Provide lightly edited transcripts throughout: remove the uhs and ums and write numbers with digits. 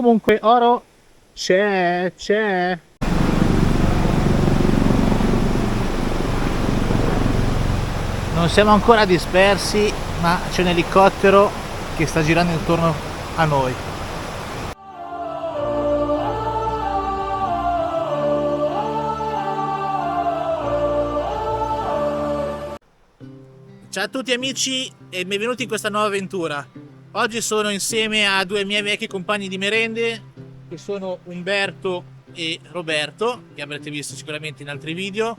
Comunque oro c'è. Non siamo ancora dispersi, ma c'è un elicottero che sta girando intorno a noi. Ciao a tutti amici e benvenuti in questa nuova avventura. Oggi sono insieme a due miei vecchi compagni di merende, che sono Umberto e Roberto, che avrete visto sicuramente in altri video.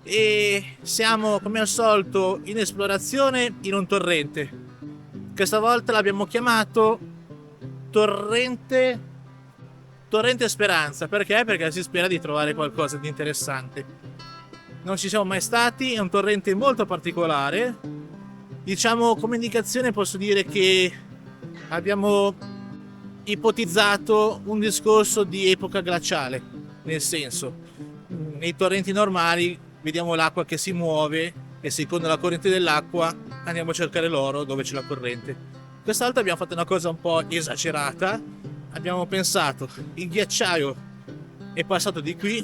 E siamo come al solito in esplorazione in un torrente. Questa volta l'abbiamo chiamato Torrente Speranza. Perché? Perché si spera di trovare qualcosa di interessante. Non ci siamo mai stati, è un torrente molto particolare. Diciamo, come indicazione posso dire che abbiamo ipotizzato un discorso di epoca glaciale, nel senso, nei torrenti normali vediamo l'acqua che si muove e secondo la corrente dell'acqua andiamo a cercare l'oro dove c'è la corrente. Questa volta abbiamo fatto una cosa un po' esagerata, abbiamo pensato il ghiacciaio è passato di qui,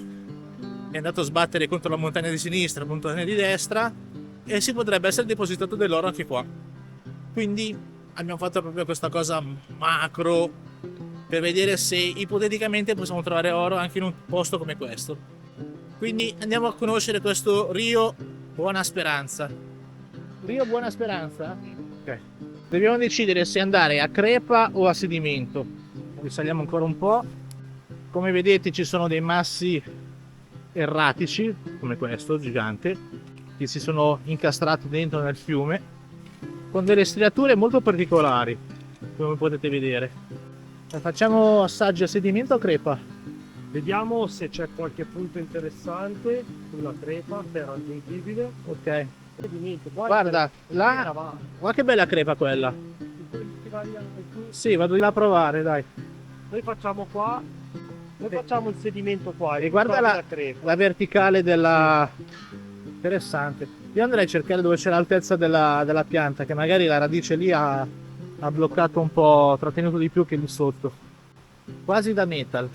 è andato a sbattere contro la montagna di sinistra, la montagna di destra e si potrebbe essere depositato dell'oro anche qua. Quindi abbiamo fatto proprio questa cosa macro per vedere se ipoteticamente possiamo trovare oro anche in un posto come questo. Quindi andiamo a conoscere questo Rio Buona Speranza. Rio Buona Speranza? Ok. Dobbiamo decidere se andare a crepa o a sedimento. Risaliamo ancora un po'. Come vedete ci sono dei massi erratici, come questo gigante, che si sono incastrati dentro nel fiume, con delle striature molto particolari, come potete vedere. Facciamo assaggi a sedimento o crepa? Vediamo se c'è qualche punto interessante sulla crepa per raggiungibile. Ok. Sedimento, Guarda, là, guarda che bella crepa quella. Sì, vado di là a provare, dai. Noi facciamo qua, noi facciamo il sedimento qua E guarda la verticale della... Interessante. Io andrei a cercare dove c'è l'altezza della pianta, che magari la radice lì ha bloccato un po', trattenuto di più che lì sotto. Quasi da metal.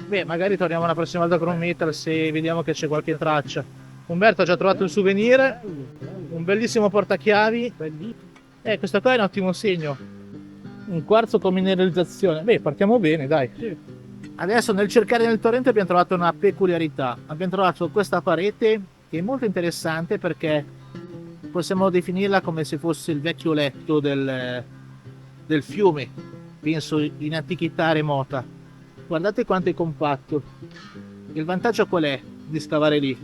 Beh, magari torniamo la prossima volta con un metal se vediamo che c'è qualche traccia. Umberto ha già trovato il souvenir, un bellissimo portachiavi. Questo qua è un ottimo segno. Un quarzo con mineralizzazione. Beh, partiamo bene, dai. Sì. Adesso nel cercare nel torrente abbiamo trovato una peculiarità. Abbiamo trovato questa parete che è molto interessante perché possiamo definirla come se fosse il vecchio letto del fiume, penso in antichità remota. Guardate quanto è compatto. Il vantaggio qual è di scavare lì?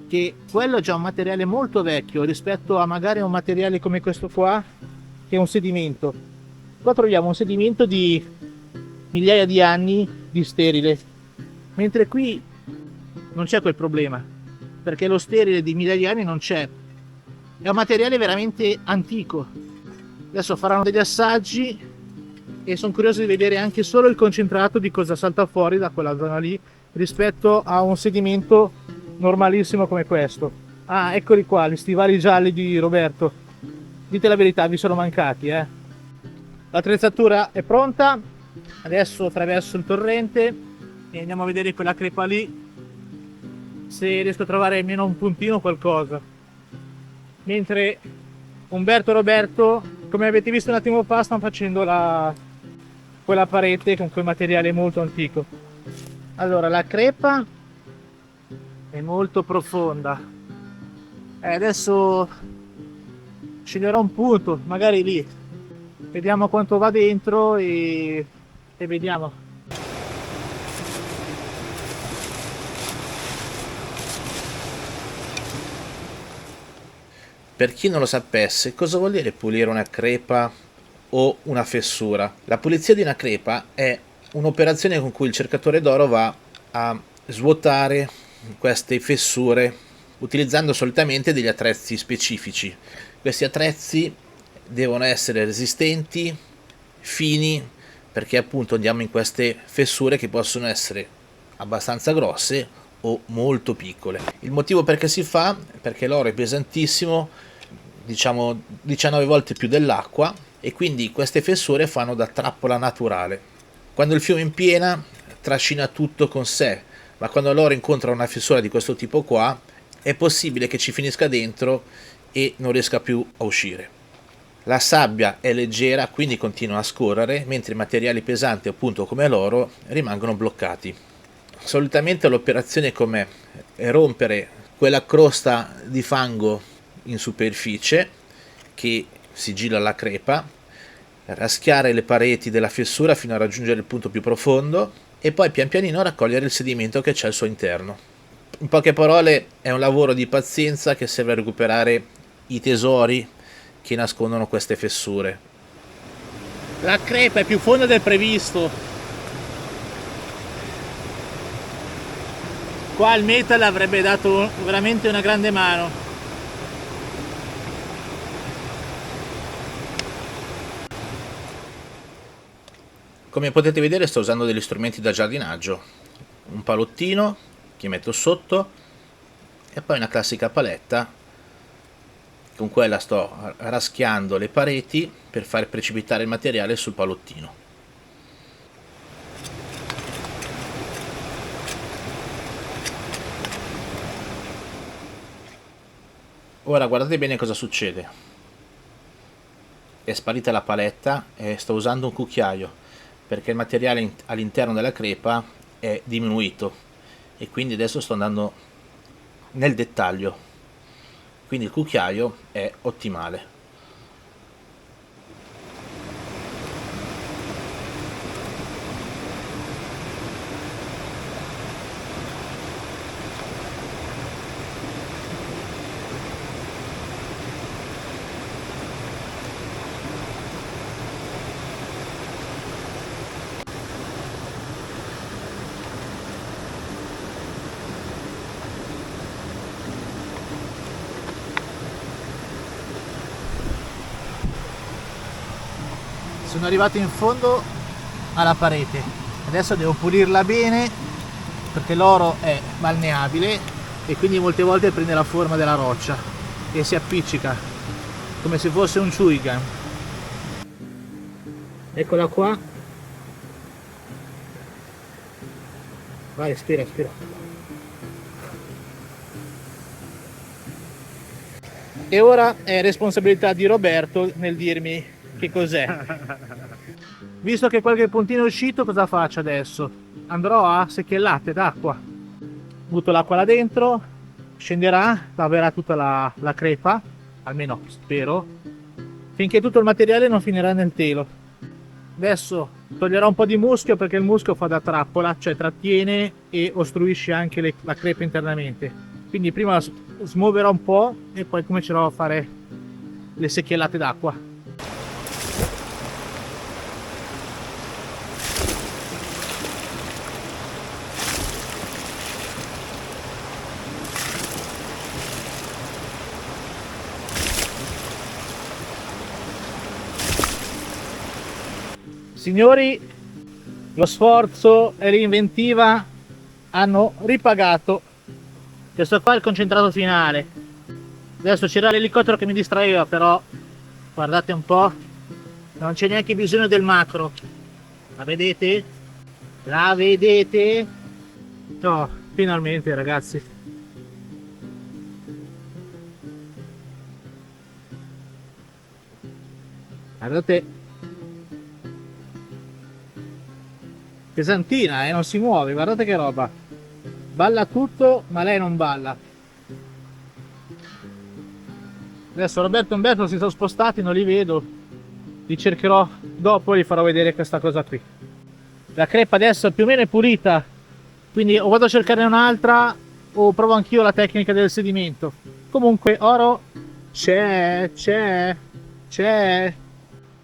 Che quello è già un materiale molto vecchio rispetto a magari un materiale come questo qua, che è un sedimento. Qua troviamo un sedimento di migliaia di anni di sterile, mentre qui non c'è quel problema, perché lo sterile di migliaia di anni non c'è. È un materiale veramente antico. Adesso faranno degli assaggi e sono curioso di vedere anche solo il concentrato di cosa salta fuori da quella zona lì rispetto a un sedimento normalissimo come questo. Ah, eccoli qua, gli stivali gialli di Roberto. Dite la verità, vi sono mancati, L'attrezzatura è pronta. Adesso attraverso il torrente e andiamo a vedere quella crepa lì, se riesco a trovare almeno un puntino o qualcosa. Mentre Umberto e Roberto, come avete visto un attimo fa, stanno facendo quella parete con quel materiale molto antico. Allora, la crepa è molto profonda. Adesso sceglierò un punto, magari lì. Vediamo quanto va dentro e vediamo. Per chi non lo sapesse, cosa vuol dire pulire una crepa o una fessura? La pulizia di una crepa è un'operazione con cui il cercatore d'oro va a svuotare queste fessure utilizzando solitamente degli attrezzi specifici. Questi attrezzi devono essere resistenti, fini, perché appunto andiamo in queste fessure che possono essere abbastanza grosse o molto piccole. Il motivo perché si fa è perché l'oro è pesantissimo, diciamo 19 volte più dell'acqua, e quindi queste fessure fanno da trappola naturale. Quando il fiume è in piena trascina tutto con sé, ma quando l'oro incontra una fessura di questo tipo qua è possibile che ci finisca dentro e non riesca più a uscire. La sabbia è leggera, quindi continua a scorrere, mentre i materiali pesanti, appunto come l'oro, rimangono bloccati. Solitamente l'operazione com'è? È rompere quella crosta di fango in superficie che sigilla la crepa, raschiare le pareti della fessura fino a raggiungere il punto più profondo e poi pian pianino raccogliere il sedimento che c'è al suo interno. In poche parole è un lavoro di pazienza che serve a recuperare i tesori che nascondono queste fessure. La crepa è più fonda del previsto. Qua il metal avrebbe dato veramente una grande mano. Come potete vedere sto usando degli strumenti da giardinaggio, un palottino che metto sotto e poi una classica paletta. Con quella sto raschiando le pareti per far precipitare il materiale sul palottino. Ora guardate bene cosa succede. È sparita la paletta e sto usando un cucchiaio perché il materiale all'interno della crepa è diminuito e quindi adesso sto andando nel dettaglio, quindi il cucchiaio è ottimale. Sono arrivato in fondo alla parete, adesso devo pulirla bene perché l'oro è malleabile e quindi molte volte prende la forma della roccia e si appiccica come se fosse un chewing gum. Eccola qua. Vai, spira. E ora è responsabilità di Roberto nel dirmi che cos'è. Visto che qualche puntino è uscito, cosa faccio adesso? Andrò a secchiellate d'acqua. Butto l'acqua là dentro, scenderà, laverà tutta la crepa, almeno spero, finché tutto il materiale non finirà nel telo. Adesso toglierò un po' di muschio perché il muschio fa da trappola, cioè trattiene e ostruisce anche la crepa internamente. Quindi prima smuoverò un po' e poi comincerò a fare le secchiellate d'acqua. Signori, lo sforzo e l'inventiva hanno ripagato. Questo qua è il concentrato finale. Adesso c'era l'elicottero che mi distraeva, però guardate un po', non c'è neanche bisogno del macro. La vedete? La vedete? No, finalmente ragazzi. Guardate. Pesantina, non si muove, guardate che roba. Balla tutto, ma lei non balla. Adesso Roberto e Umberto si sono spostati, non li vedo. Li cercherò dopo e vi farò vedere questa cosa qui. La crepa adesso più o meno è pulita, quindi o vado a cercare un'altra o provo anch'io la tecnica del sedimento. Comunque oro c'è.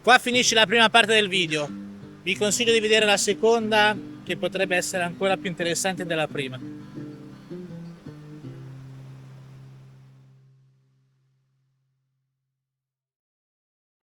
Qua finisce la prima parte del video. Vi consiglio di vedere la seconda, che potrebbe essere ancora più interessante della prima.